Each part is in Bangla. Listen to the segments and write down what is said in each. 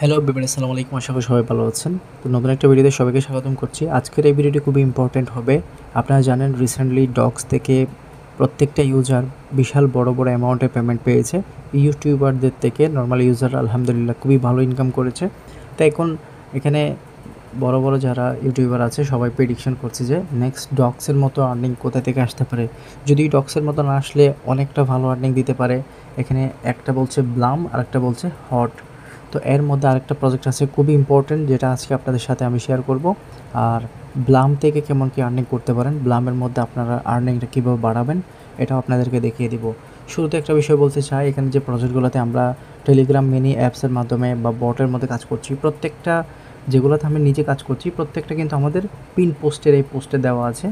হ্যালো এভরিওয়ান, আসসালামু আলাইকুম। আশা করি সবাই ভালো আছেন। তো নতুন একটা ভিডিওতে সবাইকে স্বাগতম করছি। আজকের এই ভিডিওটি খুবই ইম্পর্ট্যান্ট হবে। আপনারা জানেন রিসেন্টলি ডক্স থেকে প্রত্যেকটা ইউজার বিশাল বড় বড় অ্যামাউন্টের পেমেন্ট পেয়েছে। ইউটিউবারদের থেকে নর্মাল ইউজার আলহামদুলিল্লাহ খুবই ভালো ইনকাম করেছে। তো এখন এখানে বড় বড় যারা ইউটিউবার আছে সবাই প্রেডিকশন করছে যে নেক্সট ডক্সের মতো আর্নিং কোথা থেকে আসতে পারে। যদি ডক্সের মতো না আসলে অনেকটা ভালো আর্নিং দিতে পারে। এখানে একটা বলছে ব্লাম আর একটা বলছে হট। তো এর মধ্যে আরেকটা প্রজেক্ট আছে খুবই ইম্পর্টেন্ট, যেটা আজকে আপনাদের সাথে আমি শেয়ার করব। আর ব্লাম থেকে কেমন কি আর্নিং করতে পারেন, ব্লামের মধ্যে আপনারা আর্নিংটা কীভাবে বাড়াবেন এটাও আপনাদেরকে দেখিয়ে দিব। শুরুতে একটা বিষয় বলতে চাই, এখানে যে প্রজেক্টগুলোতে আমরা টেলিগ্রাম মিনি অ্যাপসের মাধ্যমে বা বটের মধ্যে কাজ করছি, প্রত্যেকটা যেগুলোতে আমি নিজে কাজ করছি প্রত্যেকটা কিন্তু আমাদের পিন পোস্টের এই পোস্টে দেওয়া আছে।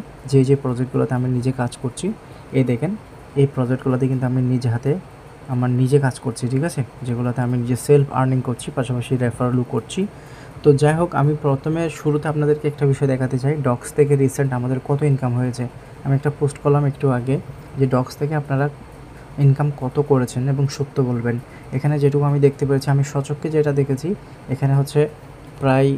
যে প্রজেক্টগুলোতে আমি নিজে কাজ করছি, এই দেখেন এই প্রজেক্টগুলোতে কিন্তু আমি নিজে হাতে আমার নিজে কাজ করছি, ঠিক আছে, যেগুলোতে আমি নিজে সেলফ আর্নিং করছি, পাশাপাশি রেফারেলও করছি। তো যাই হোক, আমি প্রথমে শুরুতে আপনাদেরকে একটা বিষয় দেখাতে চাই, ডক্স থেকে রিসেন্ট আমাদের কত ইনকাম হয়েছে। আমি একটা পোস্ট করলাম একটু আগে যে ডক্স থেকে আপনারা ইনকাম কত করেছেন এবং সত্য বলবেন। এখানে যেটুকু আমি দেখতে পেরেছি, আমি সচক্ষে যেটা দেখেছি, এখানে হচ্ছে প্রায়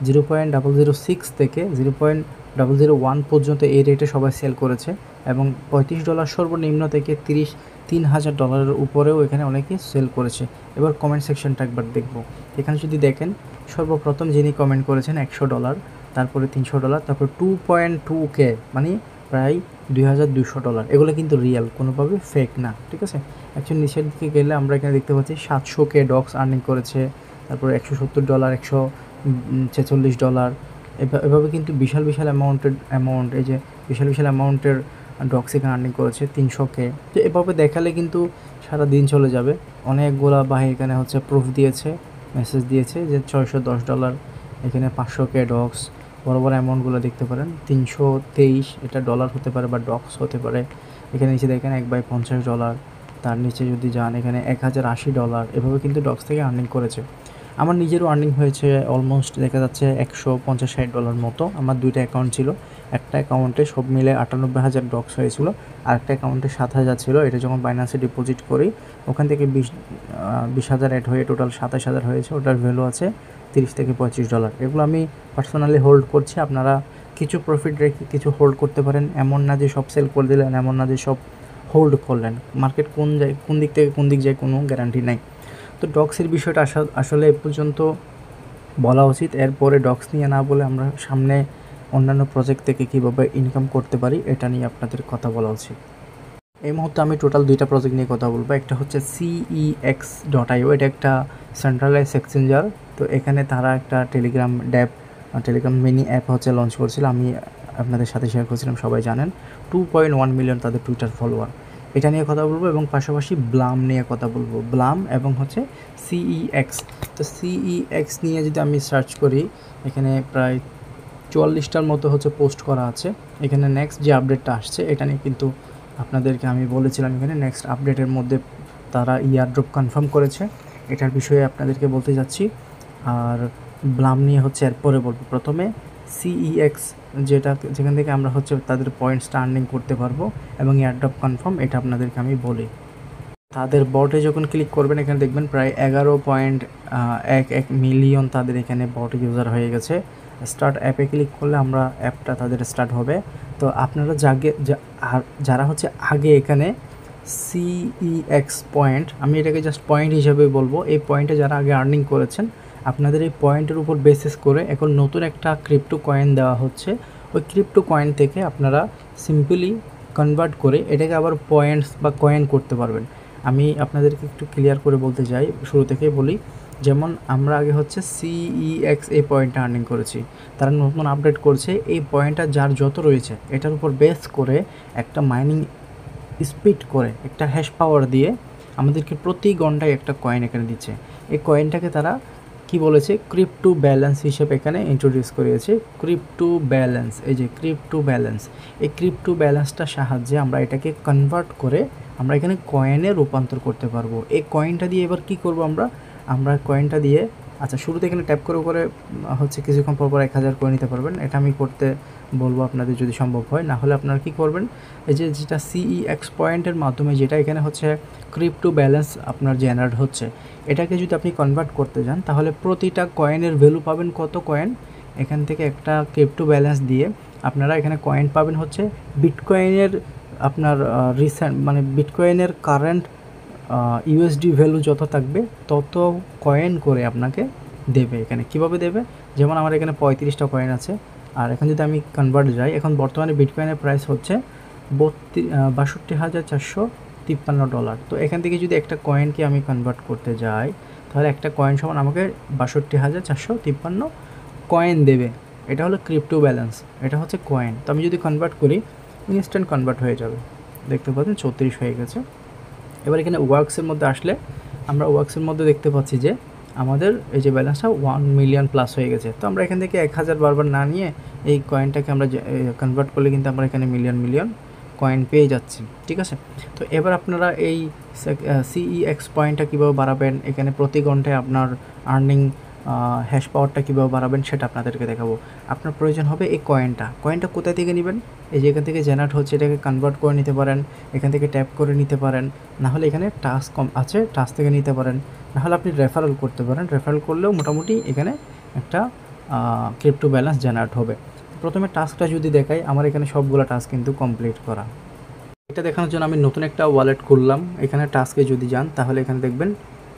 0.006 থেকে 0.001 পর্যন্ত এই রেটে সবাই সেল করেছে এবং $35 সর্বনিম্ন থেকে $3,000 উপরেও এখানে অনেকে সেল করেছে। এবার কমেন্ট সেকশনটা একবার দেখব। এখানে যদি দেখেন, সর্বপ্রথম যিনি কমেন্ট করেছেন $100, তারপরে $300, তারপর 2.2K মানে প্রায় $2,200। এগুলো কিন্তু রিয়েল, কোনোভাবে ফেক না, ঠিক আছে। অ্যাকচুয়ালি নিচের দিকে গেলে আমরা এখানে দেখতে পাচ্ছি 700K ডক্স আর্নিং করেছে, তারপরে $170, $146, এভাবে কিন্তু বিশাল বিশাল অ্যামাউন্ট, এই যে বিশাল বিশাল অ্যামাউন্টের ডক্স এখানে আর্নিং করেছে 300K। তো এভাবে দেখালে কিন্তু সারা দিন চলে যাবে। অনেকগুলা ভাই এখানে হচ্ছে প্রুফ দিয়েছে, মেসেজ দিয়েছে যে $610, এখানে 500K ডক্স। বড় বড় অ্যামাউন্টগুলো দেখতে পারেন, 323, এটা ডলার হতে পারে বা ডক্স হতে পারে। এখানে নিচে দেখেন $1/50, তার নিচে যদি যান এখানে $1,080, এভাবে কিন্তু ডক্স থেকে আর্নিং করেছে। আমার নিজেরও আর্নিং হয়েছে অলমোস্ট দেখা যাচ্ছে $150-60 মতো। আমার 2টা অ্যাকাউন্ট ছিল, একটা অ্যাকাউন্টে সব মিলে 98,000 ডক্স হয়েছিল, আর একটা অ্যাকাউন্টে 7,000 ছিল। এটা যখন বাইন্যান্সে ডিপোজিট করি ওখান থেকে 20,000 অ্যাড হয়ে টোটাল 27,000 হয়েছে। ওটার ভ্যালু আছে $30-35। এগুলো আমি পার্সোনালি হোল্ড করছি। আপনারা কিছু প্রফিট রেখে কিছু হোল্ড করতে পারেন। এমন না যে সব সেল করে দিলেন, এমন না যে সব হোল্ড করলেন। মার্কেট কোন দিক থেকে কোন দিক যায় কোনো গ্যারান্টি নাই। তো ডক্সের বিষয়টা আসলে এ পর্যন্ত বলা উচিত। এরপরে ডক্স নিয়ে না বলে আমরা সামনে অন্যান্য প্রজেক্ট থেকে কীভাবে ইনকাম করতে পারি এটা নিয়ে আপনাদের কথা বলা উচিত। এই মুহূর্তে আমি টোটাল 2টা প্রজেক্ট নিয়ে কথা বলবো। একটা হচ্ছে CEX.io, এটা একটা সেন্ট্রালাইজ এক্সচেঞ্জার। তো এখানে তারা একটা টেলিগ্রাম মিনি অ্যাপ হচ্ছে লঞ্চ করছিল, আমি আপনাদের সাথে শেয়ার করেছিলাম, সবাই জানেন। 2.1 মিলিয়ন তাদের টুইটার ফলোয়ার। এটা নিয়ে কথা বলবো এবং পাশাপাশি ব্লাম নিয়ে কথা বলবো, ব্লাম এবং হচ্ছে CEX। তো CEX নিয়ে যদি আমি সার্চ করি, এখানে প্রায় 44টার মতো হচ্ছে পোস্ট করা আছে। এখানে নেক্সট যে আপডেটটা আসছে এটা নিয়ে কিন্তু আপনাদেরকে আমি বলেছিলাম, এখানে নেক্সট আপডেটের মধ্যে তারা ইয়ারড্রপ কনফার্ম করেছে, এটার বিষয়ে আপনাদেরকে বলতে যাচ্ছি। আর ব্লাম নিয়ে হচ্ছে এরপরে বলবো। প্রথমে CEX, যেখান থেকে আমরা হচ্ছে তাদের পয়েন্টসটা আর্নিং করতে পারবো এবং ইয়ারড্রপ কনফার্ম, এটা আপনাদেরকে আমি বলি। তাদের বটে যখন ক্লিক করবেন এখানে দেখবেন প্রায় 11.11 মিলিয়ন তাদের এখানে বট ইউজার হয়ে গেছে। স্টার্ট অ্যাপে ক্লিক করলে আমরা অ্যাপটা তাদের স্টার্ট হবে। তো আপনারা যারা হচ্ছে আগে এখানে CEX পয়েন্ট, আমি এটাকে জাস্ট পয়েন্ট হিসেবে বলবো, এই পয়েন্টে যারা আগে আর্নিং করেছেন, আপনাদের এই পয়েন্টের উপর বেসিস করে এখন নতুন একটা ক্রিপ্টো কয়েন দেওয়া হচ্ছে। ওই ক্রিপ্টো কয়েন থেকে আপনারা সিম্পলি কনভার্ট করে এটাকে আবার পয়েন্টস বা কয়েন করতে পারবেন। আমি আপনাদেরকে একটু ক্লিয়ার করে বলতে চাই, শুরু থেকেই বলি। যেমন আমরা আগে হচ্ছে CEX এই পয়েন্টটা আর্নিং করেছি, তারা নতুন আপডেট করছে, এই পয়েন্টটা যার যত রয়েছে এটার উপর বেস করে একটা মাইনিং স্পিড করে একটা হ্যাশ পাওয়ার দিয়ে আমাদেরকে প্রতি ঘন্টায় একটা কয়েন এখানে দিচ্ছে। এই কয়েনটাকে তারা কি বলেছে, ক্রিপ্টো ব্যালেন্স হিসেবে এখানে ইন্ট্রোডিউস করিয়েছে। ক্রিপ্টো ব্যালেন্স, এই যে ক্রিপ্টো ব্যালেন্স, এই ক্রিপ্টো ব্যালেন্সটার সাহায্যে আমরা এটাকে কনভার্ট করে আমরা এখানে কয়েনে রূপান্তর করতে পারবো। এই কয়েনটা দিয়ে এবার কি করব, আমরা কয়েনটা দিয়ে আচ্ছা, শুরুতে এখানে ট্যাপ করে করে হচ্ছে কিছুক্ষণ পর 1000 করে নিতে পারবেন। এটা আমি করতে বলবো আপনাদের যদি সম্ভব হয়। না হলে আপনারা কী করবেন, এই যে যেটা CEX পয়েন্টের মাধ্যমে যেটা এখানে হচ্ছে ক্রিপ্টো ব্যালেন্স আপনার জেনারেট হচ্ছে, এটাকে যদি আপনি কনভার্ট করতে যান তাহলে প্রতিটা কয়েনের ভ্যালু পাবেন কত কয়েন। এখান থেকে একটা ক্রিপ্টো ব্যালেন্স দিয়ে আপনারা এখানে কয়েন পাবেন হচ্ছে বিটকয়েনের আপনার রিসেন্ট মানে বিটকয়েনের কারেন্ট USD ভ্যালু যত থাকবে তত কয়েন করে আপনাকে দেবে। এখানে কিভাবে দেবে, যেমন আমার এখানে 35টা কয়েন আছে, আর এখন যদি আমি কনভার্ট যাই, এখন বর্তমানে বিটকয়েনের প্রাইস হচ্ছে $62,453। তো এখান থেকে যদি একটা কয়েনকে আমি কনভার্ট করতে যাই তাহলে একটা কয়েন সমান আমাকে 62,453 কয়েন দেবে। এটা হলো ক্রিপ্টো ব্যালেন্স, এটা হচ্ছে কয়েন। তো আমি যদি কনভার্ট করি ইনস্ট্যান্ট কনভার্ট হয়ে যাবে, দেখতে পাচ্ছেন 34 হয়ে গেছে। এবার এখানে ওয়ার্কসের মধ্যে আসলে আমরা ওয়ার্কসের মধ্যে দেখতে পাচ্ছি যে আমাদের এই যে ব্যালেন্সটা 1 মিলিয়ন প্লাস হয়ে গেছে। তো আমরা এখান থেকে 1000 বারবার না নিয়ে এই কয়েনটাকে আমরা কনভার্ট করলে কিন্তু আমরা এখানে মিলিয়ন কয়েন পেয়ে যাচ্ছি, ঠিক আছে। তো এবার আপনারা এই CEX পয়েন্টটা কীভাবে বাড়াবেন, এখানে প্রতি ঘন্টায় আপনার আর্নিং হ্যাশ পাওয়ারটা কীভাবে বাড়াবেন সেটা আপনাদেরকে দেখাবো। আপনার প্রয়োজন হবে এই কয়েনটা কোথা থেকে নেবেন, এই যে এখান থেকে জেনারেট হচ্ছে এটাকে কনভার্ট করে নিতে পারেন, এখান থেকে ট্যাপ করে নিতে পারেন, নাহলে এখানে টাস্ক কম আছে টাস্ক থেকে নিতে পারেন, নাহলে আপনি রেফারেল করতে পারেন। রেফারেল করলেও মোটামুটি এখানে একটা ক্রিপ্টো ব্যালেন্স জেনারেট হবে। প্রথমে টাস্কটা যদি দেখাই, আমার এখানে সবগুলো টাস্ক কিন্তু কমপ্লিট করা। এটা দেখানোর জন্য আমি নতুন একটা ওয়ালেট খুললাম। এখানে টাস্কে যদি যান তাহলে এখানে দেখবেন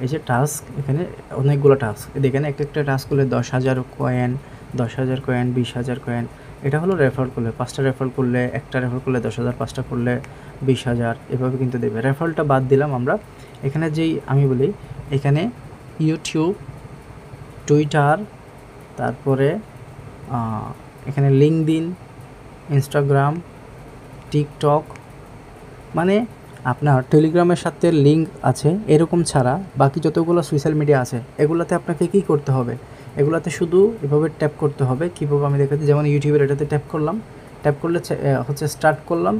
এই যে টাস্ক, এখানে অনেকগুলো টাস্ক, দেখেন একটা টাস্ক করলে 10,000 কয়েন, 10,000 কয়েন, 20,000 কয়েন। এটা হলো রেফার করলে, 5টা রেফার করলে, একটা রেফার করলে 10,000, 5টা করলে 20,000, এভাবে কিন্তু দেবে। রেফারটা বাদ দিলাম আমরা। এখানে যেই আমি বলি এখানে ইউটিউব, টুইটার, তারপরে এখানে লিঙ্কডইন, ইনস্টাগ্রাম, টিকটক, মানে আপনার টেলিগ্রামের সাথে লিঙ্ক আছে এরকম ছাড়া বাকি যতগুলো সোশ্যাল মিডিয়া আছে এগুলোতে আপনাকে কী করতে হবে, এগুলোতে শুধু এভাবে ট্যাপ করতে হবে। কীভাবে আমি দেখাচ্ছি, যেমন ইউটিউবের এটাতে ট্যাপ করলাম, ট্যাপ করলে হচ্ছে স্টার্ট করলাম।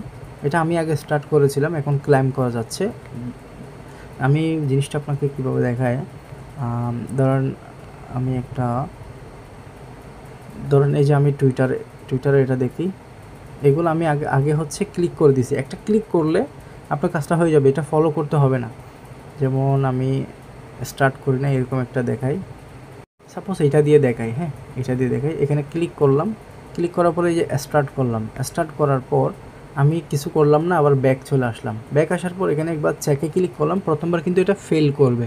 এটা আমি আগে স্টার্ট করেছিলাম, এখন ক্লাইম করা যাচ্ছে। আমি জিনিসটা আপনাকে কীভাবে দেখায়, ধরেন আমি ধরেন এই যে আমি টুইটারে এটা দেখি, এগুলো আমি আগে হচ্ছে ক্লিক করে দিছি। একটা ক্লিক করলে আপনার কাজটা হয়ে যাবে, এটা ফলো করতে হবে না। যেমন আমি স্টার্ট করি না, এরকম একটা দেখাই, সাপোজ এটা দিয়ে দেখাই, হ্যাঁ এটা দিয়ে দেখাই। এখানে ক্লিক করলাম, ক্লিক করার পরে এই যে স্টার্ট করলাম, স্টার্ট করার পর আমি কিছু করলাম না, আবার ব্যাক চলে আসলাম। ব্যাক আসার পর এখানে একবার চেকে ক্লিক করলাম, প্রথমবার কিন্তু এটা ফেল করবে,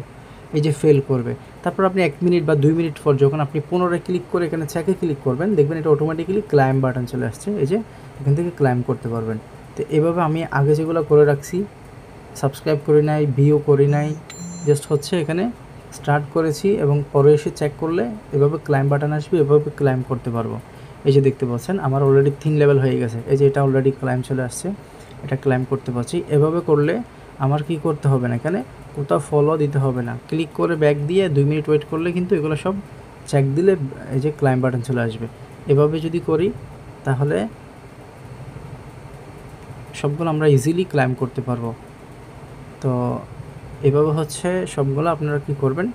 এই যে ফেল করবে। তারপর আপনি 1 মিনিট বা 2 মিনিট পর যখন আপনি পুনরায় ক্লিক করে এখানে চেকে ক্লিক করবেন, দেখবেন এটা অটোমেটিক্যালি ক্লাইম বাটন চলে আসছে, এই যে এখান থেকে ক্লাইম করতে পারবেন। তো এভাবে আমি আগে যেগুলো করে রাখছি, সাবস্ক্রাইব করি নাই, ভিউ করি নাই, জাস্ট হচ্ছে এখানে স্টার্ট করেছি এবং পরে এসে চেক করলে এভাবে ক্লাইম বাটন আসবে, এভাবে ক্লাইম করতে পারবো। এই যে দেখতে পাচ্ছেন আমার অলরেডি 3 লেভেল হয়ে গেছে, এই যে এটা অলরেডি ক্লাইম চলে আসছে, এটা ক্লাইম করতে পারছি। এভাবে করলে আমার কি করতে হবে না, এখানে কোথাও ফলো দিতে হবে না, ক্লিক করে ব্যাক দিয়ে 2 মিনিট ওয়েট করলে কিন্তু এগুলো সব চেক দিলে এই যে ক্লাইম বাটন চলে আসবে। এভাবে যদি করি তাহলে সবগুলো আমরা ইজিলি ক্লাইম করতে পারবো। তো এভাবে হচ্ছে সবগুলো আপনারা কি করবেন,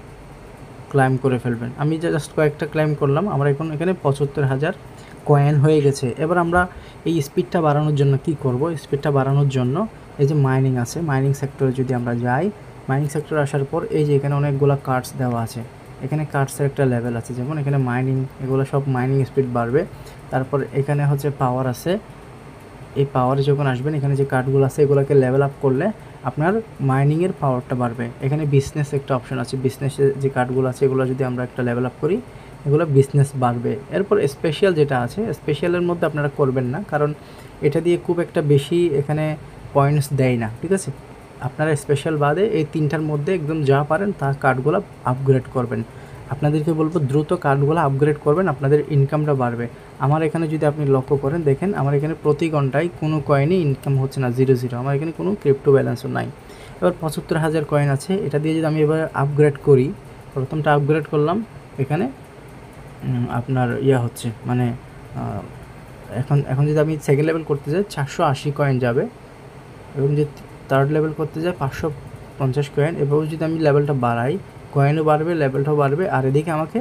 ক্লাইম করে ফেলবেন। আমি জাস্ট কয়েকটা ক্লাইম করলাম, আমরা এখন এখানে 75,000 কয়েন হয়ে গেছে। এবার আমরা এই স্পিডটা বাড়ানোর জন্য কি করব, স্পিডটা বাড়ানোর জন্য এই যে মাইনিং আছে, মাইনিং সেক্টরে যদি আমরা যাই, মাইনিং সেক্টরে আসার পর এই যে এখানে অনেকগুলো কার্ডস দেওয়া আছে, এখানে কার্ডসের একটা লেভেল আছে, যেমন এখানে মাইনিং, এগুলো সব মাইনিং স্পিড বাড়বে। তারপর এখানে হচ্ছে পাওয়ার আছে, এই পাওয়ারে যখন আসবেন এখানে যে কার্ডগুলো আছে এগুলোকে লেভেল আপ করলে আপনার মাইনিংয়ের পাওয়ারটা বাড়বে। এখানে বিজনেস একটা অপশন আছে, বিজনেসের যে কার্ডগুলো আছে এগুলো যদি আমরা একটা লেভেল আপ করি এগুলো বিজনেস বাড়বে। এরপর স্পেশাল যেটা আছে, স্পেশালের মধ্যে আপনারা করবেন না, কারণ এটা দিয়ে খুব একটা বেশি এখানে পয়েন্টস দেয় না, ঠিক আছে। আপনারা স্পেশাল বাদে এই 3টার মধ্যে একদম যা পারেন তা কার্ডগুলো আপগ্রেড করবেন। আপনাদেরকে বলবো দ্রুত কার্ডগুলো আপগ্রেড করবেন, আপনাদের ইনকামটা বাড়বে। আমার এখানে যদি আপনি লক্ষ্য করেন, দেখেন আমার এখানে প্রতি ঘন্টায় কোনো কয়েনই ইনকাম হচ্ছে না, 0 আমার এখানে কোনো ক্রিপ্টো ব্যালেন্সও নাই। এবার 75,000 কয়েন আছে, এটা দিয়ে যদি আমি এবার আপগ্রেড করি, প্রথমটা আপগ্রেড করলাম, এখানে আপনার হচ্ছে মানে এখন যদি আমি সেকেন্ড লেভেল করতে যাই 480 কয়েন যাবে, এবং যদি থার্ড লেভেল করতে যাই 550 কয়েন। এভাবে যদি আমি লেভেলটা বাড়াই কয়েনও বাড়বে, লেভেলটাও বাড়বে। আর এদিকে আমাকে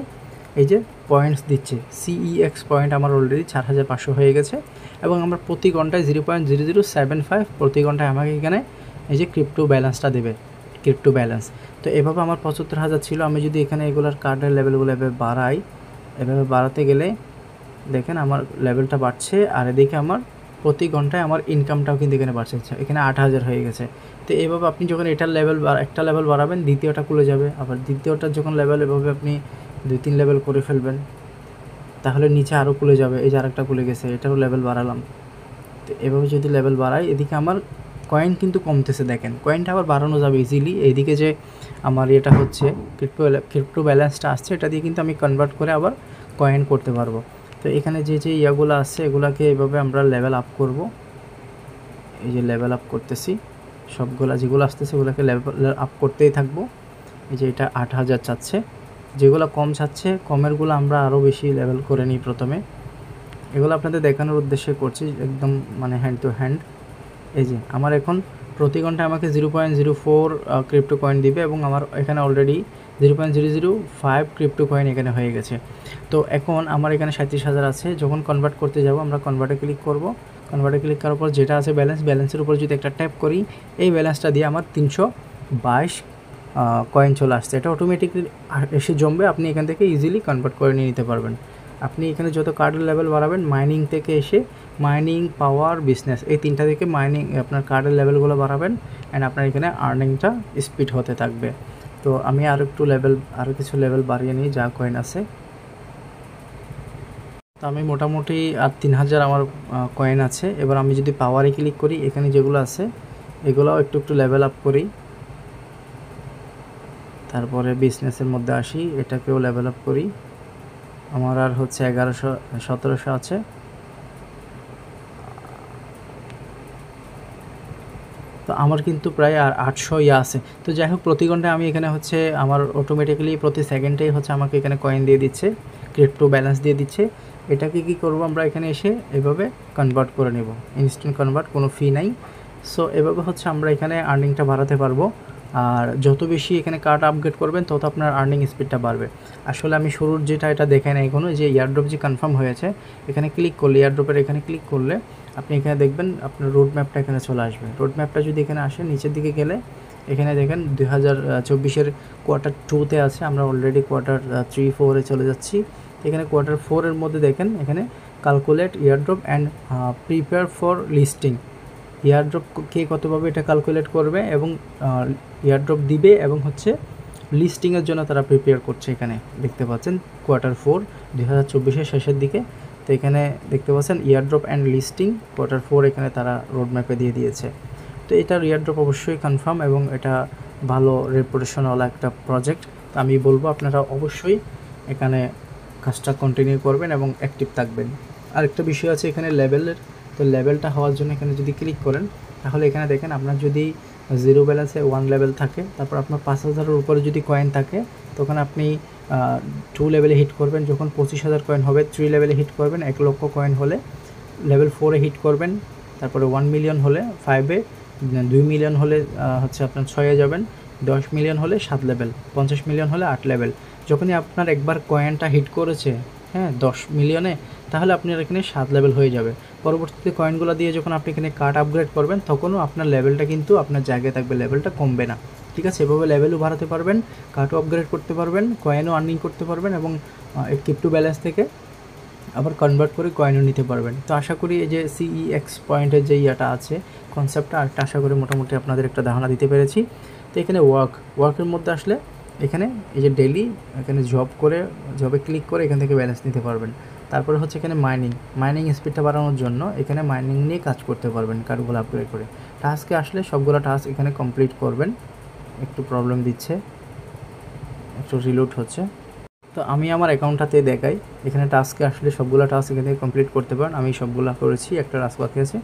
এই যে পয়েন্টস দিচ্ছে, CEX পয়েন্ট আমার অলরেডি 4500 হয়ে গেছে এবং আমার প্রতি ঘন্টায় 0.0075 প্রতি ঘন্টায় আমাকে এখানে এই যে ক্রিপ্টো ব্যালেন্সটা দেবে, ক্রিপ্টো ব্যালেন্স। তো এভাবে আমার 75,000 ছিল। আমি যদি এখানে এগুলোর কার্ডের লেভেলগুলো এভাবে বাড়াই, এভাবে বাড়াতে গেলে দেখেন আমার লেভেলটা বাড়ছে, আর এদিকে আমার প্রতি ঘন্টায় আমার ইনকামটাও কিন্তু এখানে বাড়ছে, এখানে 8,000 হয়ে গেছে। তো এইভাবে আপনি যখন এটার লেভেল একটা লেভেল বাড়াবেন, দ্বিতীয়টা খুলে যাবে, আবার দ্বিতীয়টার যখন লেভেল এভাবে আপনি 2-3 লেভেল করে ফেলবেন, তাহলে নিচে আরও খুলে যাবে। এই যে আরেকটা খুলে গেছে, এটারও লেভেল বাড়ালাম। তো এভাবে যদি লেভেল বাড়াই, এদিকে আমার কয়েন কিন্তু কমতেছে, দেখেন কয়েনটা আবার বাড়ানো যাবে ইজিলি। এইদিকে যে আমার এটা হচ্ছে ক্রিপ্টো ব্যালেন্সটা আসছে, এটা দিয়ে কিন্তু আমি কনভার্ট করে আবার কয়েন করতে পারবো। তো এখানে যে ইয়াগুলো আছে এগুলাকে এইভাবে আমরা লেভেল আপ করব। এই যে লেভেল আপ করতেছি, সবগুলা যেগুলো আসতেছে ওগুলোকে লেভেল আপ করতেই থাকবো। এই যে এটা 8,000 চাচ্ছে, যেগুলো কম চাচ্ছে কমেরগুলো আমরা আরও বেশি লেভেল করে নিই প্রথমে। এগুলো আপনাদের দেখানোর উদ্দেশ্যে করছি, একদম মানে হ্যান্ড টু হ্যান্ড। এই যে আমার এখন প্রতি ঘন্টায় আমাকে 0.04 ক্রিপ্টো কয়েন দিবে এবং আমার এখানে অলরেডি 0.005 ক্রিপ্টো কয়েন এখানে হয়ে গেছে। তো এখন আমার এখানে 37,000 আছে। যখন কনভার্ট করতে যাব আমরা কনভার্টে ক্লিক করব। কনভার্টে ক্লিক করার পর যেটা আছে ব্যালেন্সের উপর যদি একটা ট্যাপ করি, এই ব্যালেন্সটা দিয়ে আমার 322 কয়েন চলে আসছে। এটা অটোমেটিকলি এসে জমবে, আপনি এখান থেকে ইজিলি কনভার্ট করে নিয়ে নিতে পারবেন। আপনি এখানে যত কার্ডের লেভেল বাড়াবেন, মাইনিং থেকে এসে মাইনিং, পাওয়ার, বিজনেস, এই তিনটা থেকে মাইনিং আপনার কার্ডের লেভেলগুলো বাড়াবেন অ্যান্ড আপনার এখানে আর্নিংটা স্পিড হতে থাকবে। তো আমি আরও কিছু লেভেল বাড়িয়ে নিই যা কয়েন আছে। তো আমি মোটামুটি আর 3,000 আমার কয়েন আছে। এবার আমি যদি পাওয়ারে ক্লিক করি, এখানে যেগুলো আছে এগুলোও একটু লেভেল আপ করি। তারপরে বিজনেসের মধ্যে আসি, এটাকেও লেভেল আপ করি। আমার আর হচ্ছে 1100-1700 আছে। তো আমার কিন্তু প্রায় আর 800 আছে। তো যাই হোক, প্রতি ঘন্টায় আমি এখানে হচ্ছে আমার অটোমেটিক্যালি প্রতি সেকেন্ডেই হচ্ছে আমাকে এখানে কয়েন দিয়ে দিচ্ছে, ক্রিপ্টো ব্যালেন্স দিয়ে দিচ্ছে। এটাকে কি করব, আমরা এখানে এসে এভাবে কনভার্ট করে নেব, ইনস্ট্যান্ট কনভার্ট, কোনো ফি নাই। সো এভাবে হচ্ছে আমরা এখানে আর্নিংটা বাড়াতে পারবো। আর যত বেশি এখানে কার্ড আপগ্রেড করবেন তত আপনার আর্নিং স্পিডটা বাড়বে। আসলে আমি শুরুর যেটা এটা দেখে নাই এখনও, যে এয়ারড্রপ যে কনফার্ম হয়েছে, এখানে ক্লিক করলে, এয়ারড্রপের এখানে ক্লিক করলে আপনি এখানে দেখবেন আপনার রোড ম্যাপটা এখানে চলে আসবে। রোড ম্যাপটা যদি এখানে আসে, নিচের দিকে গেলে এখানে দেখেন 2024-এর কোয়ার্টার 2-তে আছে, আমরা অলরেডি কোয়ার্টার 3-4-এ চলে যাচ্ছি। এখানে কোয়ার্টার 4-এর মধ্যে দেখেন এখানে calculate airdrop and prepare for listing. Airdrop কে কতভাবে এটা ক্যালকুলেট করবে এবং এয়ারড্রপ দিবে এবং হচ্ছে লিস্টিংয়ের জন্য তারা প্রিপেয়ার করছে। এখানে দেখতে পাচ্ছেন কোয়ার্টার 4 2024-এর শেষের দিকে। তো এখানে দেখতে পাচ্ছেন এয়ারড্রপ অ্যান্ড লিস্টিং কোয়ার্টার 4 এখানে তারা রোডম্যাপে দিয়ে দিয়েছে। তো এটার এয়ারড্রপ অবশ্যই কনফার্ম এবং এটা ভালো রেপুটেশনওয়ালা একটা প্রজেক্ট। তো আমি বলবো আপনারা অবশ্যই এখানে কাজটা কন্টিনিউ করবেন এবং অ্যাক্টিভ থাকবেন। আরেকটা বিষয় আছে এখানে লেভেলের। তো লেভেলটা হওয়ার জন্য এখানে যদি ক্লিক করেন, তাহলে এখানে দেখেন আপনার যদি 0 ব্যালেন্সে 1 লেভেল থাকে, তারপর আপনার 5,000-এর উপরে যদি কয়েন থাকে, তখন আপনি 2 লেভেলে হিট করবেন। যখন 25,000 কয়েন হবে 3 লেভেলে হিট করবেন। 1 লক্ষ কয়েন হলে লেভেল 4-এ হিট করবেন। তারপরে 1 মিলিয়ন হলে 5-এ, 2 মিলিয়ন হলে হচ্ছে আপনার 6-এ যাবেন, 10 মিলিয়ন হলে 7 লেভেল, 50 মিলিয়ন হলে 8 লেভেল। যখনই আপনার একবার কয়েনটা হিট করেছে, হ্যাঁ, 10 মিলিয়নে, তাহলে আপনার এখানে 7 লেভেল হয়ে যাবে। পরবর্তীতে কয়েনগুলো দিয়ে যখন আপনি এখানে কার্ড আপগ্রেড করবেন, তখনও আপনার লেভেলটা কিন্তু আপনার জায়গায় থাকবে, লেভেলটা কমবে না। ঠিক আছে, এভাবে লেভেলও বাড়াতে পারবেন, কার্ডও আপগ্রেড করতে পারবেন, কয়েনও আর্নিং করতে পারবেন এবং ক্রিপ্টো ব্যালেন্স থেকে আবার কনভার্ট করে কয়েনও নিতে পারবেন। তো আশা করি এই যে CEX পয়েন্টের যে ইয়াটা আছে, কনসেপ্টটা আরেকটা আশা করি মোটামুটি আপনাদের একটা ধারণা দিতে পেরেছি। তো এখানে ওয়ার্কের মধ্যে আসলে এখানে এই যে ডেইলি এখানে জবে ক্লিক করে এখান থেকে ব্যালেন্স নিতে পারবেন। তারপরে হচ্ছে এখানে মাইনিং স্পিডটা বাড়ানোর জন্য এখানে মাইনিং নিয়ে কাজ করতে পারবেন কার্ডগুলো আপগ্রেড করে। টাস্কে আসলে সবগুলো টাস্ক এখানে কমপ্লিট করবেন। একটু প্রবলেম দিচ্ছে, একটু রিলোড হচ্ছে। তো আমি আমার অ্যাকাউন্টটাতে দেখাই, এখানে টাস্কে আসলে সবগুলো টাস্ক এখান থেকে কমপ্লিট করতে পারেন। আমি সবগুলো করেছি, একটা টাস্ক বাকি আছে।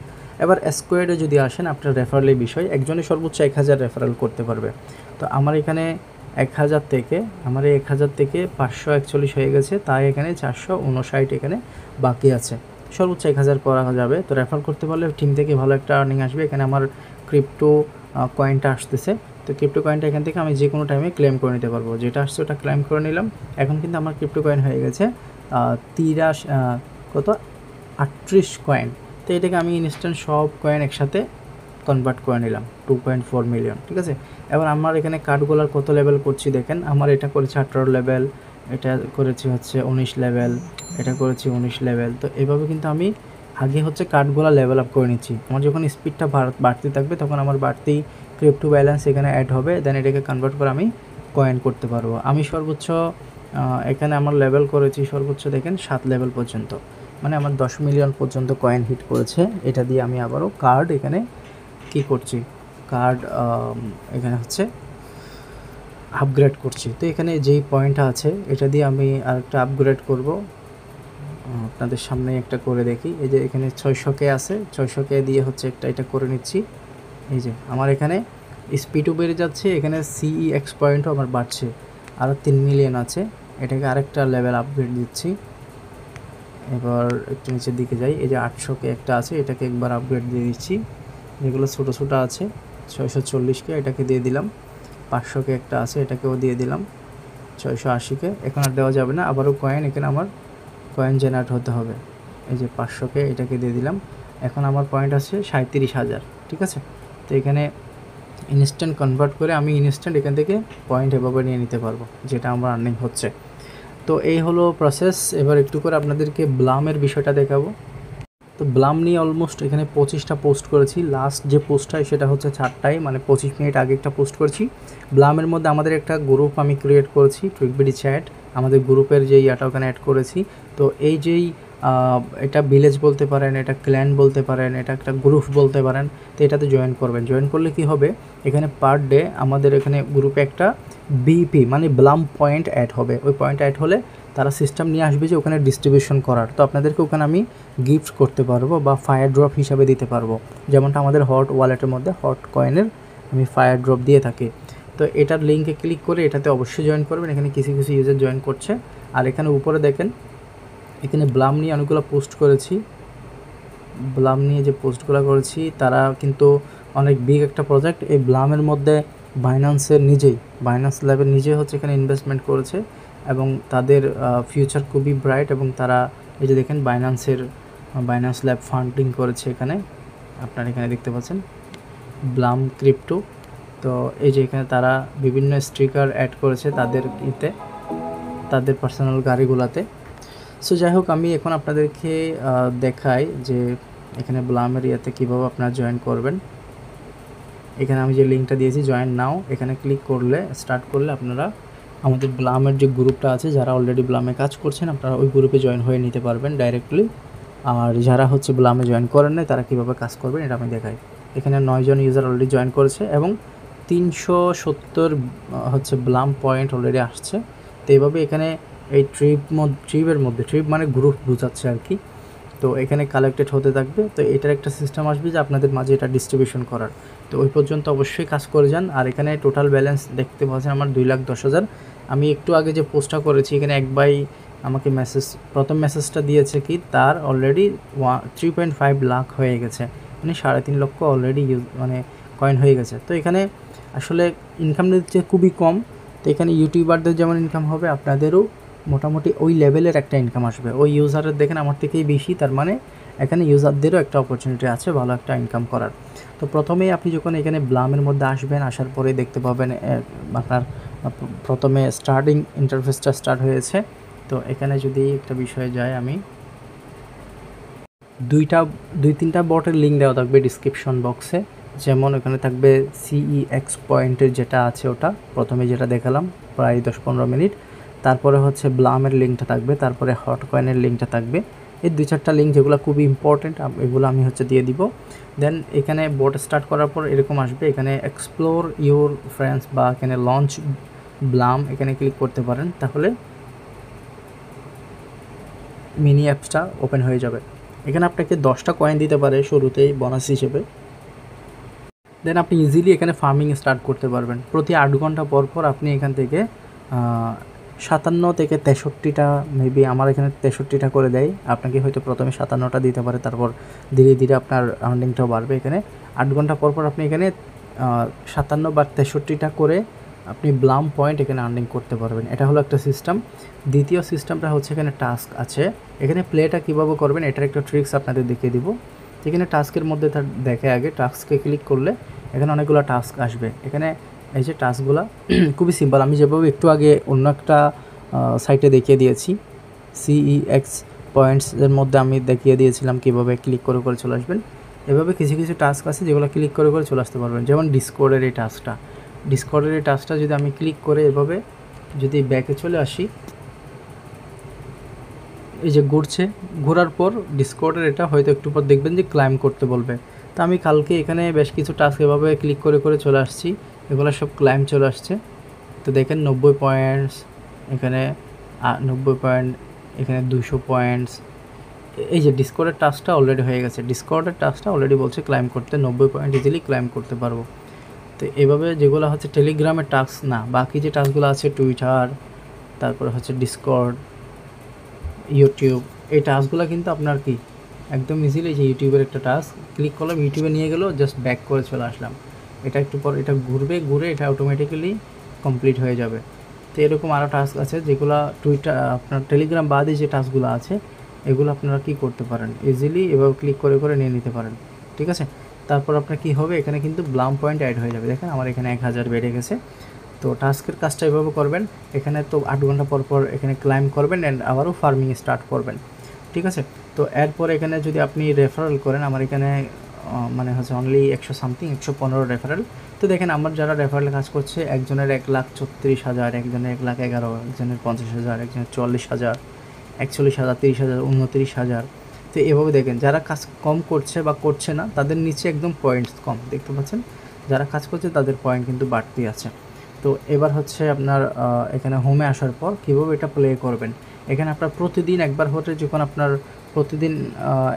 এবার স্কোয়াডে যদি আসেন, আপনার রেফারেলের বিষয়, একজনে সর্বোচ্চ 1000 রেফারেল করতে পারবে। তো আমার এখানে 1000 থেকে 541 হয়ে গেছে, তাই এখানে 459 এখানে বাকি আছে। সর্বোচ্চ 1000 করা যাবে। তো রেফার করতে পারলে টিম থেকে ভালো একটা আর্নিং আসবে। এখানে আমার ক্রিপ্টো কয়েনটা আসতেছে, তো ক্রিপ্টো কয়েনটা এখান থেকে আমি যে কোনো টাইমে ক্লেম করে নিতে পারবো, যেটা আসছে ওটা ক্লেম করে নিলাম। এখন কিন্তু আমার ক্রিপ্টো কয়েন হয়ে গেছে 38 কয়েন। তো এটাকে আমি ইনস্ট্যান্ট সব কয়েন একসাথে কনভার্ট করে নিলাম 2.4 মিলিয়ন, ঠিক আছে। এবার আমার এখানে কার্ডগুলোর কত লেভেল করছি দেখেন, আমার এটা করেছে 18 লেভেল, এটা করেছি হচ্ছে 19 লেভেল, এটা করেছি 19 লেভেল। তো এভাবে কিন্তু আমি আগে হচ্ছে কার্ডগুলো লেভেল আপ করে নিচ্ছি। আমার যখন স্পিডটা বাড়তে থাকবে তখন আমার বাড়তি ক্রিপ্টো ব্যালেন্স এখানে অ্যাড হবে, দেন এটাকে কনভার্ট করে আমি কয়েন করতে পারবো। আমি সর্বোচ্চ এখানে আমার লেভেল করেছি সর্বোচ্চ দেখেন 7 লেভেল পর্যন্ত, মানে আমার 10 মিলিয়ন পর্যন্ত কয়েন হিট করেছে। এটা দিয়ে আমি আবারও কার্ড এখানে কি করছি, কার্ড এখানে হচ্ছে আপগ্রেড করছি। তো এখানে যেই পয়েন্টটা আছে এটা দিয়ে আমি আরেকটা আপগ্রেড করব, আপনাদের সামনে একটা করে দেখি। এই যে এখানে 600K আছে, 600K দিয়ে হচ্ছে একটা এটা করে নিচ্ছি। এই যে আমার এখানে স্পিডও বেড়ে যাচ্ছে, এখানে CEX পয়েন্টও আমার বাড়ছে, আরও 3 মিলিয়ন আছে। এটাকে আরেকটা লেভেল আপগ্রেড দিচ্ছি। এবার একটু নিচের দিকে যাই, এই যে 800K একটা আছে, এটাকে একবার আপগ্রেড দিয়ে দিচ্ছি। যেগুলো ছোটো ছোটো আছে 640K এটাকে দিয়ে দিলাম। 500K একটা আছে, এটাকেও দিয়ে দিলাম। 680K এখন আর দেওয়া যাবে না, আবারও কয়েন এখানে আমার কয়েন জেনারেট হতে হবে। এই যে 500K এটাকে দিয়ে দিলাম। এখন আমার পয়েন্ট আছে 37,000, ঠিক আছে। তো এখানে ইনস্ট্যান্ট কনভার্ট করে আমি ইনস্ট্যান্ট এখান থেকে পয়েন্ট এভাবে নিয়ে নিতে পারবো, যেটা আমার আর্নিং হচ্ছে। তো এই হলো প্রসেস। এবার একটু করে আপনাদেরকে ব্লামের বিষয়টা দেখাবো। তো ব্লাম নিয়ে অলমোস্ট এখানে 25টা পোস্ট করেছি। লাস্ট যে পোস্টটায় সেটা হচ্ছে 4টায়, মানে 25 মিনিট আগে একটা পোস্ট করেছি। ব্লামের মধ্যে আমাদের একটা গ্রুপ আমি ক্রিয়েট করেছি, ট্রিকবিডি চ্যাট, আমাদের গ্রুপের যে ইয়াটা ওখানে অ্যাড করেছি। তো এই যেই এটা ভিলেজ বলতে পারেন, এটা ক্ল্যান বলতে পারেন, এটা একটা গ্রুপ বলতে পারেন। তো এটাতে জয়েন করবেন। জয়েন করলে কি হবে, এখানে পার ডে আমাদের এখানে গ্রুপে একটা বিপি মানে ব্লাম পয়েন্ট অ্যাড হবে। ওই পয়েন্ট অ্যাড হলে তারা সিস্টেম নিয়ে আসবে যে ওখানে ডিস্ট্রিবিউশন করার। তো আপনাদেরকে ওখানে আমি গিফট করতে পারবো বা ফায়ার ড্রপ হিসাবে দিতে পারবো, যেমনটা আমাদের হট ওয়ালেটের মধ্যে হট কয়েনের আমি ফায়ার ড্রপ দিয়ে থাকি। তো এটার লিঙ্কে ক্লিক করে এটাতে অবশ্যই জয়েন করবেন। এখানে কিছু কিছু ইউজার জয়েন করছে। আর এখানে উপরে দেখেন, এখানে ব্লাম নিয়ে অনেকগুলো পোস্ট করেছি। ব্লাম নিয়ে যে পোস্টগুলো করেছি তারা কিন্তু অনেক বিগ একটা প্রজেক্ট। এই ব্লামের মধ্যে বাইন্যান্স ল্যাবের নিজে হচ্ছে এখানে ইনভেস্টমেন্ট করেছে এবং তাদের ফিউচার খুবই ব্রাইট। এবং তারা এই যে দেখেন বাইন্যান্স ল্যাব ফান্ডিং করেছে। এখানে আপনারা এখানে দেখতে পাচ্ছেন ব্লাম ক্রিপ্টো। তো এই যে এখানে তারা বিভিন্ন স্টিকার অ্যাড করেছে তাদের পার্সোনাল গাড়িগুলোতে। সো যাই হোক, আমি এখন আপনাদেরকে দেখাই যে এখানে ব্লামের ইয়াতে কীভাবে আপনারা জয়েন করবেন। এখানে আমি যে লিঙ্কটা দিয়েছি জয়েন নাও, এখানে ক্লিক করলে স্টার্ট করলে আপনারা আমাদের ব্লামের যে গ্রুপটা আছে, যারা অলরেডি ব্লামে কাজ করছেন আপনারা ওই গ্রুপে জয়েন হয়ে নিতে পারবেন ডাইরেক্টলি। আর যারা হচ্ছে ব্লামে জয়েন করেন নাই তারা কীভাবে কাজ করবেন এটা আমি দেখাই। এখানে 9 জন ইউজার অলরেডি জয়েন করেছে এবং 370 হচ্ছে ব্লাম পয়েন্ট অলরেডি আসছে। তো এইভাবে এখানে এই ট্রিপের মধ্যে, ট্রিপ মানে গ্রুপ বোঝাচ্ছে আর কি। তো এখানে কালেক্টেড হতে থাকবে। তো এটার একটা সিস্টেম আসবে যে আপনাদের মাঝে এটা ডিস্ট্রিবিউশন করার। তো ওই পর্যন্ত অবশ্যই কাজ করে যান। আর এখানে টোটাল ব্যালেন্স দেখতে পাচ্ছেন আমার 2,10,000। আমি একটু আগে যে পোস্টটা করেছি এখানে এক ভাই আমাকে প্রথম মেসেজটা দিয়েছে কি তার অলরেডি 3.5 লাখ হয়ে গেছে, মানে 3.5 লক্ষ অলরেডি মানে কয়েন হয়ে গেছে। তো এখানে আসলে ইনকাম দিচ্ছে খুবই কম। তো এখানে ইউটিউবারদের যেমন ইনকাম হবে আপনাদেরও মোটামুটি ওই লেভেলের একটা ইনকাম আসবে। ওই ইউজারের দেখেন আমার থেকেই বেশি, তার মানে এখানে ইউজারদেরও একটা অপরচুনিটি আছে ভালো একটা ইনকাম করার। তো প্রথমেই আপনি যখন এখানে ব্লামের মধ্যে আসবেন, আসার পরে দেখতে পাবেন আপনার প্রথমে স্টার্টিং ইন্টারফেসটা স্টার্ট হয়েছে। তো এখানে যদি একটা বিষয়ে যায়, আমি 2-3টা বটের লিঙ্ক দেওয়া থাকবে ডিসক্রিপশন বক্সে। যেমন এখানে থাকবে CEX পয়েন্টের যেটা আছে ওটা প্রথমে যেটা দেখালাম প্রায় 10-15 মিনিট। তারপরে হচ্ছে ব্লামের লিঙ্কটা থাকবে, তারপরে হট কয়েনের লিঙ্কটা থাকবে। এই 2-4টা লিঙ্ক যেগুলো খুবই ইম্পর্টেন্ট এগুলো আমি হচ্ছে দিয়ে দিব। দেন এখানে বট স্টার্ট করার পর এরকম আসবে, এখানে এক্সপ্লোর ইউর ফ্রেন্ডস বা এখানে লঞ্চ ব্লাম এখানে ক্লিক করতে পারেন, তাহলে মিনি অ্যাপসটা ওপেন হয়ে যাবে। এখানে আপনাকে 10টা কয়েন দিতে পারে শুরুতেই বোনাস হিসেবে। দেন আপনি ইজিলি এখানে ফার্মিং স্টার্ট করতে পারবেন। প্রতি 8 ঘন্টা পর পর আপনি এখান থেকে 57 থেকে 63টা, মেবি আমার এখানে 63টা করে দেয়। আপনাকে হয়তো প্রথমে 57টা দিতে পারে, তারপর ধীরে ধীরে আপনার আর্নিংটাও বাড়বে। এখানে 8 ঘন্টা পর পর আপনি এখানে 57 বা 63টা করে আপনি ব্লাম পয়েন্ট এখানে আর্নিং করতে পারবেন। এটা হলো একটা সিস্টেম। দ্বিতীয় সিস্টেমটা হচ্ছে এখানে টাস্ক আছে। এখানে প্লেটা কীভাবে করবেন এটার একটা ট্রিক্স আপনাদের দেখিয়ে দিব। এখানে টাস্কের মধ্যে তার দেখে আগে টাস্কে ক্লিক করলে এখানে অনেকগুলো টাস্ক আসবে। এখানে এই যে টাস্কগুলো খুবই সিম্পল, আমি যেভাবে একটু আগে অন্য একটা সাইটে দেখিয়ে দিয়েছি, CEX পয়েন্টসের মধ্যে আমি দেখিয়ে দিয়েছিলাম কীভাবে ক্লিক করে করে চলে আসবেন। এভাবে কিছু কিছু টাস্ক আছে যেগুলো ক্লিক করে করে চলে আসতে পারবেন। যেমন ডিসকর্ডের এই টাস্কটা যদি আমি ক্লিক করে এভাবে যদি ব্যাকে চলে আসি, এই যে ঘোরার পর ডিসকর্ডের এটা হয়তো একটু পর দেখবেন যে ক্লাইম করতে বলবে। তো আমি কালকে এখানে বেশ কিছু টাস্ক এভাবে ক্লিক করে করে চলে আসছি, এগুলো সব ক্লাইম চলে আসছে। তো দেখেন 90 পয়েন্টস, এখানে 90 পয়েন্ট, এখানে 200 পয়েন্টস। এই যে ডিসকর্ডের টাস্কটা অলরেডি হয়ে গেছে, ডিসকর্ডের টাস্কটা অলরেডি বলছে ক্লাইম করতে 90 পয়েন্ট ইজিলি ক্লাইম করতে পারবো। তো এভাবে যেগুলো হচ্ছে টেলিগ্রামের টাস্ক না, বাকি যে টাস্কগুলো আছে টুইটার, তারপরে হচ্ছে ডিসকর্ড, ইউটিউব, এই টাস্কগুলো কিন্তু আপনার কি একদম ইজিলি, যে ইউটিউবের একটা টাস্ক ক্লিক করলাম, ইউটিউবে নিয়ে গেলো, জাস্ট ব্যাক করে চলে আসলাম। এটা একটু পর এটা ঘুরে এটা অটোমেটিক্যালি কমপ্লিট হয়ে যাবে। তো এরকম আরও টাস্ক আছে যেগুলো টুইটার আপনার টেলিগ্রাম বাদে যে টাস্কগুলো আছে এগুলো আপনারা কি করতে পারেন, ইজিলি এভাবে ক্লিক করে করে নিয়ে নিতে পারেন। ঠিক আছে, তারপর আপনার কি হবে, এখানে কিন্তু ব্লাম পয়েন্ট অ্যাড হয়ে যাবে। দেখেন আমার এখানে 1000 বেড়ে গেছে। তো টাস্কের কাজটা এভাবে করবেন। এখানে তো 8 ঘন্টা পর পর এখানে ক্লাইম করবেন অ্যান্ড আবারও ফার্মিং স্টার্ট করবেন। ঠিক আছে, তো এরপর এখানে যদি আপনি রেফারেল করেন, আমার এখানে মানে হচ্ছে অনলি 100 সামথিং, 115 রেফারেল। তো দেখেন আমার যারা রেফারেল কাজ করছে, একজনের 1,34,000, একজনের 1,11,000, একজনের 50,000, একজনের 40,000, 41,000, 30,000, 29,000। তো এভাবে দেখেন যারা কাজ কম করছে বা করছে না তাদের নিচে একদম পয়েন্টস কম দেখতে পাচ্ছেন, যারা কাজ করছে তাদের পয়েন্ট কিন্তু বাড়তি আছে। তো এবার হচ্ছে আপনার এখানে হোমে আসার পর কীভাবে এটা প্লে করবেন, এখানে আপনার প্রতিদিন একবার হতে, যখন আপনার প্রতিদিন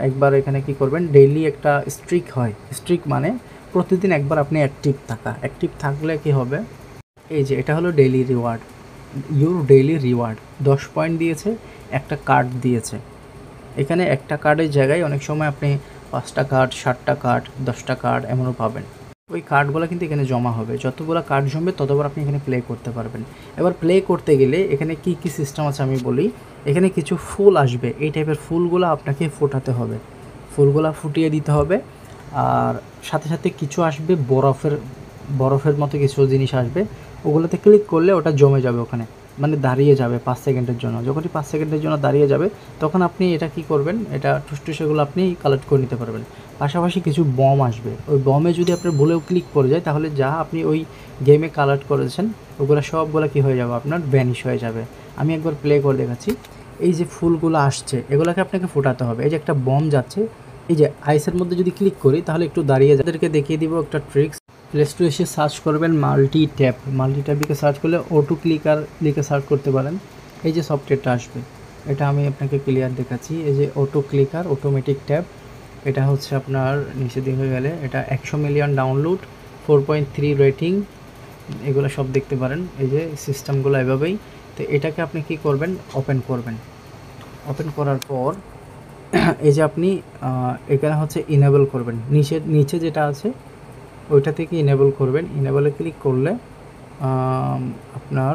একবার এখানে কি করবেন, ডেইলি একটা স্ট্রিক হয়। স্ট্রিক মানে প্রতিদিন একবার আপনি অ্যাক্টিভ থাকলে কি হবে, এই যে এটা হলো daily reward, your daily reward 10 point দিয়েছে, একটা কার্ড দিয়েছে। এখানে একটা কার্ডের জায়গায় অনেক সময় আপনি 5টা কার্ড, 7টা কার্ড, 10টা কার্ড এমনও পাবেন। ওই কার্ডগুলো কিন্তু এখানে জমা হবে, যতগুলো কার্ড জমবে ততবার আপনি এখানে প্লে করতে পারবেন। এবার প্লে করতে গেলে এখানে কি কি সিস্টেম আছে আমি বলি। এখানে কিছু ফুল আসবে, এই টাইপের ফুলগুলো আপনাকে ফোটাতে হবে, ফুলগুলা ফুটিয়ে দিতে হবে। আর সাথে সাথে কিছু আসবে বরফের মতো কিছু জিনিস আসবে, ওগুলোতে ক্লিক করলে ওটা জমে যাবে ওখানে, মানে দাঁড়িয়ে যাবে 5 সেকেন্ডের জন্য। যখনই 5 সেকেন্ডের জন্য দাঁড়িয়ে যাবে তখন আপনি এটা কি করবেন, এটা টুসটুসেগুলো আপনি কালেক্ট করে নিতে পারবেন। পাশাপাশি কিছু বম আসবে, ওই বমে যদি আপনার ভুলেও ক্লিক করে যায় তাহলে যা আপনি ওই গেমে কালেক্ট করেছেন ওগুলো সবগুলো কী হয়ে যাবে, আপনার ভ্যানিশ হয়ে যাবে। আমি একবার প্লে করে দেখাচ্ছি। এই যে ফুলগুলো আসছে এগুলোকে আপনাকে ফোটাতে হবে। এই যে একটা বম যাচ্ছে, এই যে আইসের মধ্যে যদি ক্লিক করি তাহলে একটু দাঁড়িয়ে যাদেরকে দেখিয়ে দিব একটা ট্রিক্স। প্লে স্টোরে এসে সার্চ করবেন মাল্টি ট্যাপ লিখে সার্চ করলে অটো ক্লিকার লিখে সার্চ করতে পারেন। এই যে সফটওয়্যারটা আসবে এটা আমি আপনাকে ক্লিয়ার দেখাচ্ছি। এই যে অটো ক্লিকার অটোমেটিক ট্যাপ, এটা হচ্ছে আপনার নিচের দিকে হয়ে গেলে এটা 100 মিলিয়ন ডাউনলোড, 4.3 রেটিং, এগুলো সব দেখতে পারেন। এই যে সিস্টেমগুলো এভাবেই। তো এটাকে আপনি কি করবেন, ওপেন করার পর এই যে আপনি এখানে হচ্ছে ইনেবল করবেন, নিচে যেটা আছে ওইটা থেকে ইনেবল করবেন। ইনেবলে ক্লিক করলে আপনার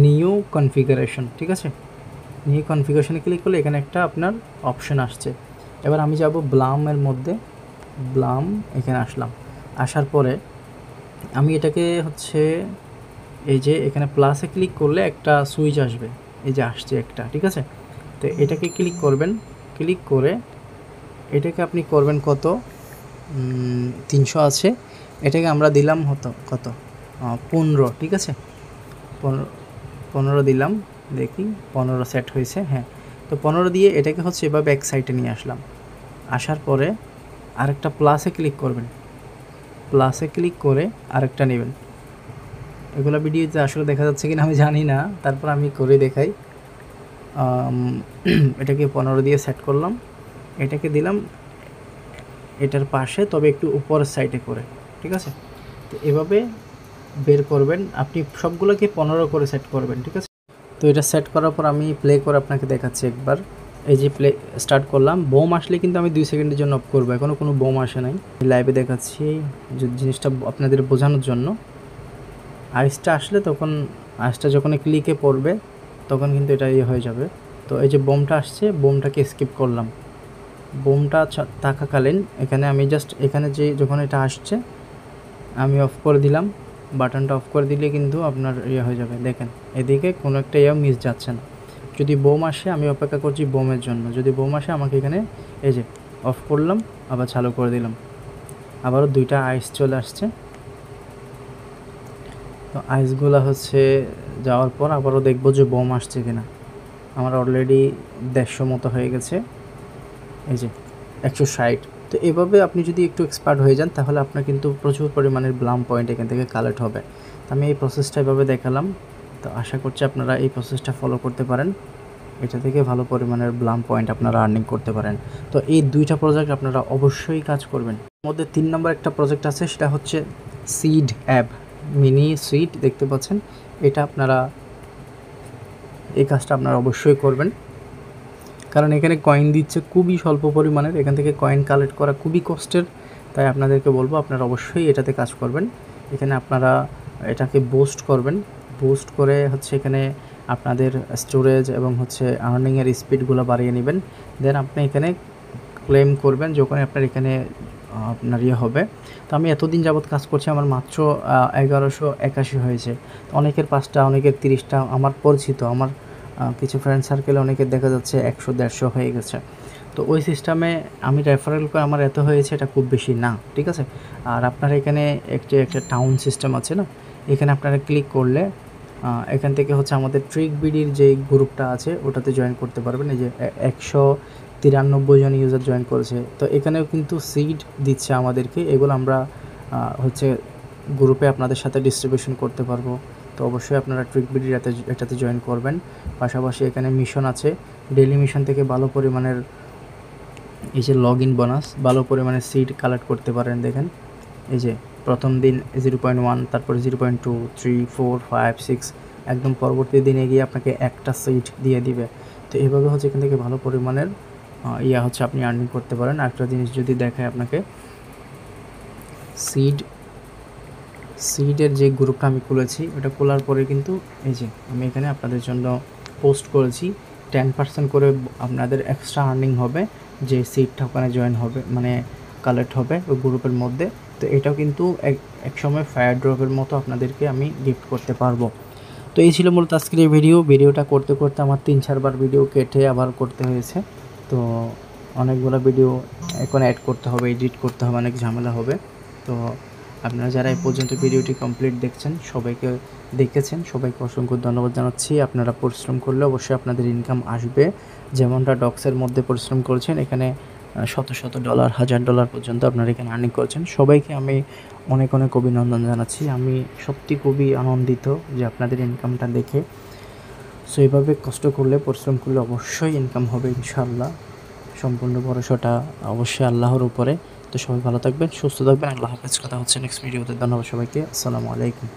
নিউ কনফিগারেশন, ঠিক আছে, নিউ কনফিগারেশনে ক্লিক করলে এখানে একটা আপনার অপশন আসছে। এবার আমি যাব ব্লামের মধ্যে, ব্লাম এখানে আসার পরে আমি এটাকে হচ্ছে এই যে এখানে প্লাসে ক্লিক করলে একটা সুইচ আসবে, এই যে আসছে একটা, ঠিক আছে। তো এটাকে ক্লিক করবেন, ক্লিক করে এটাকে আপনি করবেন কত, 300 আছে, এটাকে আমরা দিলাম কত 15, ঠিক আছে, 15 দিলাম, দেখি 15 সেট হয়েছে, হ্যাঁ। তো 15 দিয়ে এটাকে হচ্ছে এভাবে এক সাইডে নিয়ে আসার পরে আরেকটা প্লাসে ক্লিক করবেন, প্লাসে ক্লিক করে আরেকটা নেবেন। এগুলো ভিডিওতে আসলে দেখা যাচ্ছে কিনা আমি জানি না, তারপর আমি করে দেখাই। এটাকে 15 দিয়ে সেট করলাম, এটাকে দিলাম এটার পাশে, তবে একটু উপরের সাইডে করে, ঠিক আছে। তো এভাবে বের করবেন, আপনি সবগুলোকে 15 করে সেট করবেন, ঠিক আছে। তো এটা সেট করার পর আমি প্লে করে আপনাকে দেখাচ্ছি একবার। এই যে প্লে স্টার্ট করলাম, বোম আসলে কিন্তু আমি 2 সেকেন্ডের জন্য অফ করবো, এখনও কোনো বোম আসে নাই। লাইভে দেখাচ্ছি জিনিসটা আপনাদের বোঝানোর জন্য। আইসটা আসলে তখন আইসটা যখন ক্লিকে পড়বে তখন কিন্তু এটা ইয়ে হয়ে যাবে। তো এই যে বোমটা আসছে, বোমটাকে স্কিপ করলাম। বোমটা থাকাকালীন এখানে আমি জাস্ট এখানে যে যখন এটা আসছে আমি অফ করে দিলাম, বাটনটা অফ করে দিলে কিন্তু আপনার ইয়ে হয়ে যাবে। দেখেন এদিকে কোনো একটা ইয়ে মিস যাচ্ছে না। যদি বোম আসে আমি অপেক্ষা করছি বোমের জন্য, যদি বোম আসে আমাকে এখানে এই যে অফ করলাম, আবার চালু করে দিলাম, আবারও 2টা আইস চলে আসছে। তো আইসগুলো হচ্ছে যাওয়ার পর আবারও দেখবো যে বোম আসছে কিনা। আমার অলরেডি 150 মতো হয়ে গেছে, এই যে 160। তো এভাবে আপনি যদি একটু এক্সপার্ট হয়ে যান তাহলে আপনার কিন্তু প্রচুর পরিমাণের ব্লাম পয়েন্ট এখান থেকে কালেক্ট হবে। তো আমি এই প্রসেসটা এভাবে দেখালাম, তো আশা করছি আপনারা এই প্রসেসটা ফলো করতে পারেন, এটা থেকে ভালো পরিমাণের ব্লাম পয়েন্ট আপনারা আর্নিং করতে পারেন। তো এই 2টা প্রজেক্ট আপনারা অবশ্যই কাজ করবেন। এর মধ্যে 3 নম্বর একটা প্রজেক্ট আছে, সেটা হচ্ছে সিড অ্যাপ, মিনি সিড দেখতে পাচ্ছেন। এটা আপনারা এই কাজটা আপনারা অবশ্যই করবেন, কারণ এখানে কয়েন দিচ্ছে খুবই স্বল্প পরিমাণের, এখান থেকে কয়েন কালেক্ট করা খুবই কষ্টের। তাই আপনাদেরকে বলবো আপনারা অবশ্যই এটাতে কাজ করবেন। এখানে আপনারা এটাকে বুস্ট করবেন, বুস্ট করে হচ্ছে এখানে আপনাদের স্টোরেজ এবং হচ্ছে আর্নিংয়ের স্পিডগুলো বাড়িয়ে নেবেন। দেন আপনি এখানে ক্লেম করবেন যখন আপনার এখানে আপনার ইয়ে হবে। তো আমি এতদিন যাবৎ কাজ করছি, আমার মাত্র 1181 হয়েছে। অনেকের 5টা, অনেকের 30টা, আমার পরিচিত আমার কিছু ফ্রেন্ড সার্কেলে অনেকের দেখা যাচ্ছে 100-150 হয়ে গেছে। তো ওই সিস্টেমে আমি রেফারেল করে আমার এত হয়েছে, এটা খুব বেশি না, ঠিক আছে। আর আপনার এখানে একটা টাউন সিস্টেম আছে না, এখানে আপনারা ক্লিক করলে এখান থেকে হচ্ছে আমাদের ট্রিক বিডির যে গ্রুপটা আছে ওটাতে জয়েন করতে পারবেন। এই যে 193 জন ইউজার জয়েন করেছে। তো এখানেও কিন্তু সিড দিচ্ছে আমাদেরকে, এগুলো আমরা হচ্ছে গ্রুপে আপনাদের সাথে ডিস্ট্রিবিউশন করতে পারবো। তো অবশ্যই আপনারা ট্রিক বিডির এটাতে জয়েন করবেন। পাশাপাশি এখানে মিশন আছে, ডেইলি মিশন থেকে ভালো পরিমাণের এই যে লগ ইন বোনাস, ভালো পরিমাণের সিড কালেক্ট করতে পারেন। দেখেন এই যে প্রথম দিন 0.1, তারপরে 0.2, 3, 4, 5, 6, একদম পরবর্তী দিনে গিয়ে আপনাকে একটা সিট দিয়ে দিবে। তো এইভাবে হচ্ছে এখান থেকে ভালো পরিমাণের হচ্ছে আপনি আর্নিং করতে পারেন। আরেকটা জিনিস যদি দেখায় আপনাকে, সিডের যে গ্রুপটা আমি খুলেছি, ওটা খোলার পরে কিন্তু এই যে আমি এখানে আপনাদের জন্য পোস্ট করেছি 10% করে আপনাদের এক্সট্রা আর্নিং হবে যে সিটটা ওখানে জয়েন হবে, মানে কালেক্ট হবে ওই গ্রুপের মধ্যে। তো এটাও কিন্তু এক সময় ফায়ার ড্রপের মতো আপনাদেরকে আমি গিফট করতে পারবো। তো এই ছিল মূলত আজকের এই ভিডিওটা করতে করতে আমার 3-4 বার ভিডিও কেটে আবার করতে হয়েছে। তো অনেকগুলো ভিডিও এখন অ্যাড করতে হবে, এডিট করতে হবে, অনেক ঝামেলা হবে। তো আপনারা যারা এই পর্যন্ত ভিডিওটি কমপ্লিট দেখেছেন সবাইকে অসংখ্য ধন্যবাদ জানাচ্ছি। আপনারা পরিশ্রম করলে অবশ্যই আপনাদের ইনকাম আসবে। যেমনটা ডক্সের মধ্যে পরিশ্রম করেছেন, এখানে শত শত ডলার, $1000 পর্যন্ত আপনারা এখানে আর্নিং করছেন। সবাইকে আমি অনেক অনেক অভিনন্দন জানাচ্ছি। আমি সত্যি খুবই আনন্দিত যে আপনাদের ইনকামটা দেখে। সো এইভাবে কষ্ট করলে, পরিশ্রম করলে অবশ্যই ইনকাম হবে ইনশাআল্লাহ। সম্পূর্ণ ভরসাটা অবশ্যই আল্লাহর উপরে। তো সবাই ভালো থাকবেন, সুস্থ থাকবেন। আল্লাহ হাফেজ। কথা হচ্ছে নেক্সট ভিডিওতে। ধন্যবাদ সবাইকে। আসসালামু আলাইকুম।